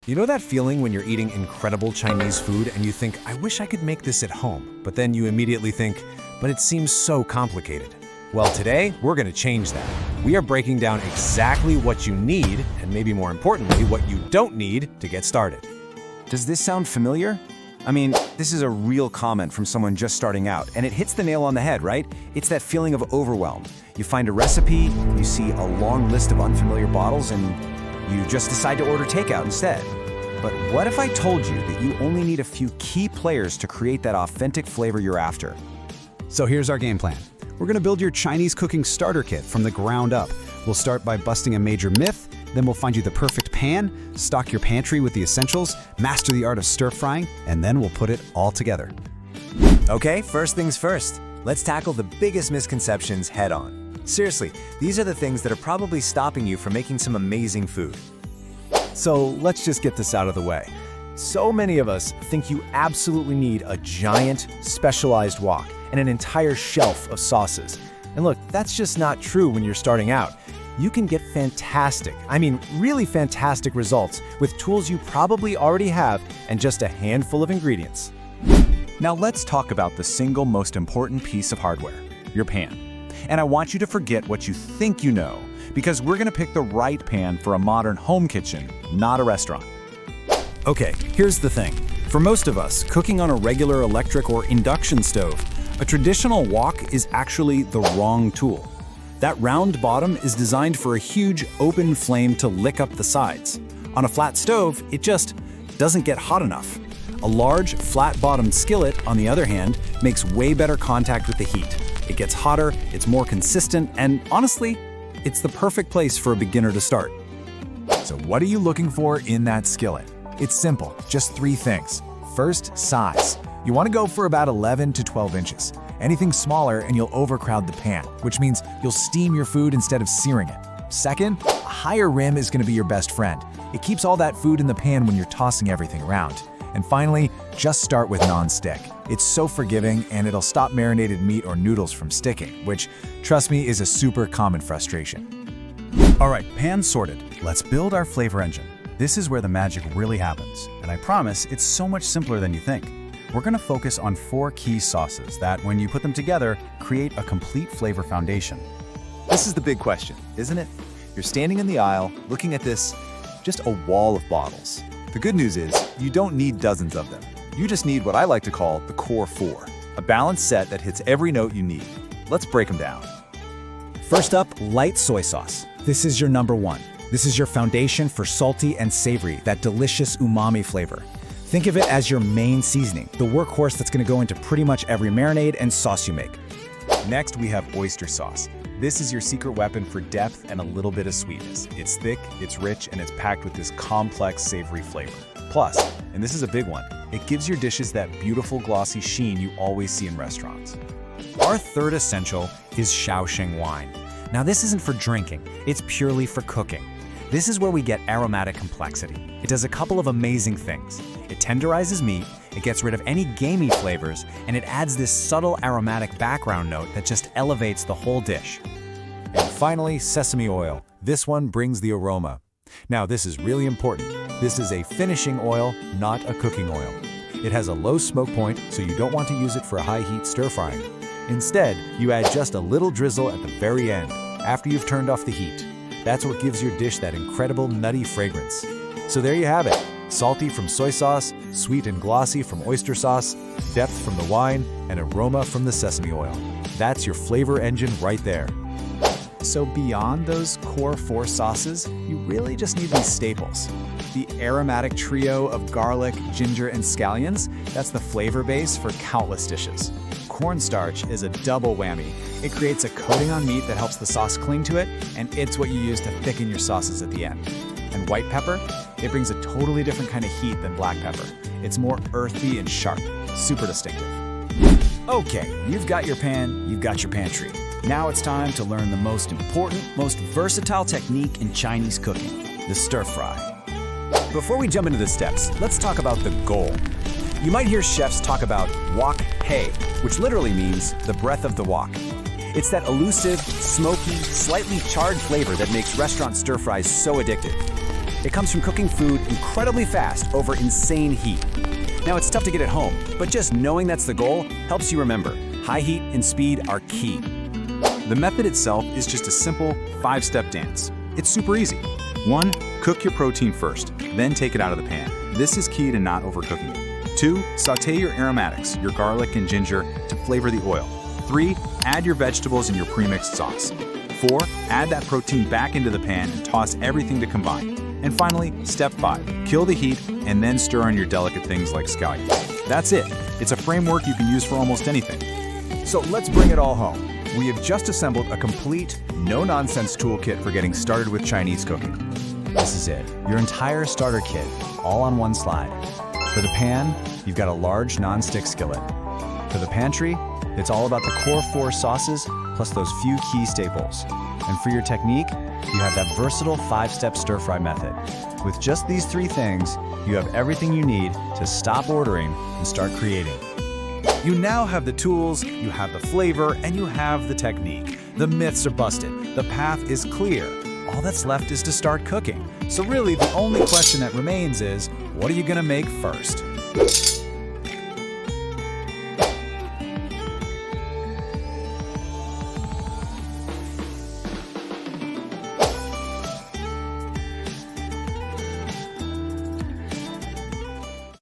You know that feeling when you're eating incredible Chinese food and you think, I wish I could make this at home, but then you immediately think, but it seems so complicated. Well, today, we're going to change that. We are breaking down exactly what you need, and maybe more importantly, what you don't need to get started. Does this sound familiar? I mean, this is a real comment from someone just starting out, and it hits the nail on the head, right? It's that feeling of overwhelm. You find a recipe, you see a long list of unfamiliar bottles, and you just decide to order takeout instead. But what if I told you that you only need a few key players to create that authentic flavor you're after? So here's our game plan. We're gonna build your Chinese cooking starter kit from the ground up. We'll start by busting a major myth, then we'll find you the perfect pan, stock your pantry with the essentials, master the art of stir frying, and then we'll put it all together. Okay, first things first. Let's tackle the biggest misconceptions head on. Seriously, these are the things that are probably stopping you from making some amazing food. So let's just get this out of the way. So many of us think you absolutely need a giant, specialized wok and an entire shelf of sauces. And look, that's just not true when you're starting out. You can get fantastic, really fantastic results with tools you probably already have and just a handful of ingredients. Now let's talk about the single most important piece of hardware, your pan. And I want you to forget what you think you know, because we're gonna pick the right pan for a modern home kitchen, not a restaurant. Okay, here's the thing. For most of us, cooking on a regular electric or induction stove, a traditional wok is actually the wrong tool. That round bottom is designed for a huge open flame to lick up the sides. On a flat stove, it just doesn't get hot enough. A large, flat-bottomed skillet, on the other hand, makes way better contact with the heat. It gets hotter, it's more consistent, and honestly, it's the perfect place for a beginner to start. So what are you looking for in that skillet? It's simple, just 3 things. First, size. You want to go for about 11 to 12 inches. Anything smaller and you'll overcrowd the pan, which means you'll steam your food instead of searing it. Second, a higher rim is going to be your best friend. It keeps all that food in the pan when you're tossing everything around. And finally, just start with non-stick. It's so forgiving and it'll stop marinated meat or noodles from sticking, which, trust me, is a super common frustration. All right, pan sorted. Let's build our flavor engine. This is where the magic really happens, and I promise it's so much simpler than you think. We're gonna focus on 4 key sauces that, when you put them together, create a complete flavor foundation. This is the big question, isn't it? You're standing in the aisle, looking at this, just a wall of bottles. The good news is, you don't need dozens of them. You just need what I like to call the core 4, a balanced set that hits every note you need. Let's break them down. First up, light soy sauce. This is your number 1. This is your foundation for salty and savory, that delicious umami flavor. Think of it as your main seasoning, the workhorse that's going to go into pretty much every marinade and sauce you make. Next, we have oyster sauce. This is your secret weapon for depth and a little bit of sweetness. It's thick, it's rich, and it's packed with this complex, savory flavor. Plus, and this is a big one, it gives your dishes that beautiful glossy sheen you always see in restaurants. Our third essential is Shaoxing wine. Now this isn't for drinking, it's purely for cooking. This is where we get aromatic complexity. It does a couple of amazing things. It tenderizes meat, it gets rid of any gamey flavors, and it adds this subtle aromatic background note that just elevates the whole dish. And finally, sesame oil. This one brings the aroma. Now this is really important. This is a finishing oil, not a cooking oil. It has a low smoke point, so you don't want to use it for high heat stir frying. Instead, you add just a little drizzle at the very end, after you've turned off the heat. That's what gives your dish that incredible nutty fragrance. So there you have it. Salty from soy sauce, sweet and glossy from oyster sauce, depth from the wine, and aroma from the sesame oil. That's your flavor engine right there. So beyond those core 4 sauces, you really just need these staples. The aromatic trio of garlic, ginger, and scallions, that's the flavor base for countless dishes. Cornstarch is a double whammy. It creates a coating on meat that helps the sauce cling to it, and it's what you use to thicken your sauces at the end. And white pepper, it brings a totally different kind of heat than black pepper. It's more earthy and sharp, super distinctive. Okay, you've got your pan, you've got your pantry. Now it's time to learn the most important, most versatile technique in Chinese cooking, the stir fry. Before we jump into the steps, let's talk about the goal. You might hear chefs talk about wok hei, which literally means the breath of the wok. It's that elusive, smoky, slightly charred flavor that makes restaurant stir fries so addictive. It comes from cooking food incredibly fast over insane heat. Now, it's tough to get at home, but just knowing that's the goal helps you remember. High heat and speed are key. The method itself is just a simple 5-step dance. It's super easy. 1. Cook your protein first, then take it out of the pan. This is key to not overcooking it. 2. Sauté your aromatics, your garlic and ginger, to flavor the oil. 3. Add your vegetables in your premixed sauce. 4. Add that protein back into the pan and toss everything to combine. And finally, step 5. Kill the heat and then stir on your delicate things like scallions. That's it. It's a framework you can use for almost anything. So let's bring it all home. We have just assembled a complete, no-nonsense toolkit for getting started with Chinese cooking. This is it, your entire starter kit, all on one slide. For the pan, you've got a large non-stick skillet. For the pantry, it's all about the core 4 sauces plus those few key staples. And for your technique, you have that versatile 5-step stir-fry method. With just these 3 things, you have everything you need to stop ordering and start creating. You now have the tools, you have the flavor, and you have the technique. The myths are busted. The path is clear. All that's left is to start cooking. So really, the only question that remains is, what are you gonna make first?